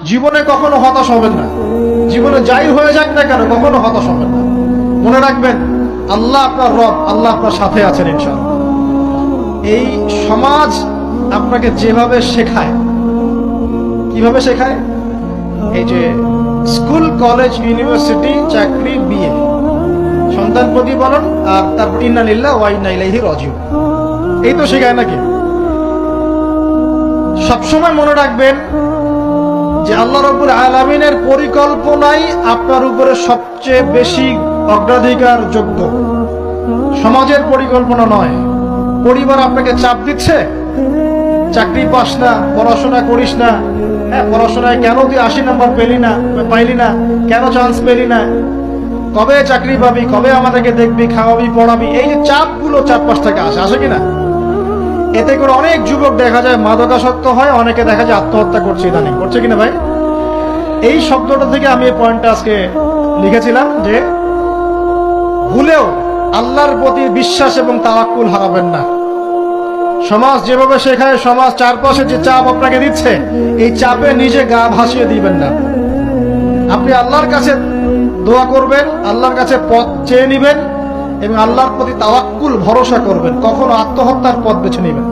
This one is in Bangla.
জীবনে কখনো হতাশ হবেন না। জীবনে যাই হয়ে যাক না কেন কখনো হতাশ হবেন না। মনে রাখবেন আল্লাহ আপনার রব, আল্লাহ আপনার সাথে আছেন ইনশাআল্লাহ। এই সমাজ আপনাকে যেভাবে শেখায়, কিভাবে শেখায়, এই যে স্কুল, কলেজ, ইউনিভার্সিটি, চাকরি, বিয়ে, সন্তান প্রতিপালন, আর তারপর ইন্না লিল্লাহি ওয়া ইন্না ইলাইহি রাজিউন, এই তো শেখায় নাকি? সবসময় মনে রাখবেন যে আল্লাহ রাব্বুল আলামিনের পরিকল্পনাই আপনার উপরে সবচেয়ে বেশি অগ্রাধিকার যোগ্য, সমাজের পরিকল্পনা নয়। পরিবার আপনাকে চাপ দিচ্ছে, চাকরি পাস না, পড়াশোনা করিস না, পড়াশোনায় কেন তুই 80 নাম্বার পাইলি না, কেন চান্স পেলি না, কবে চাকরি পাবি, কবে আমাদেরকে দেখবি, খাওয়াবি, পড়াবি, এই যে চাপগুলো চারপাশ থেকে আসে কিনা? এতে করে অনেক যুবক দেখা যায় মাদকাসক্ত হয়, অনেকে দেখা যায় আত্মহত্যা করছে, ইদানিং করছে কিনা ভাই? এই শব্দটা থেকে আমি এই পয়েন্টটা আজকে লিখেছিলাম যে ভুলেও আল্লাহর প্রতি বিশ্বাস এবং তাওয়াক্কুল হারাবেন না। সমাজ যেভাবে শেখায়, সমাজ চারপাশে যে চাপ আপনাকে দিচ্ছে, এই চাপে নিজে গা ভাসিয়ে দিবেন না। আপনি আল্লাহর কাছে দোয়া করবেন, আল্লাহর কাছে পথ চেয়ে নিবেন এবং আল্লাহর প্রতি তাওয়াক্কুল ভরসা করবেন। কখনো আত্মহত্যার পথ বেছে নেবেন।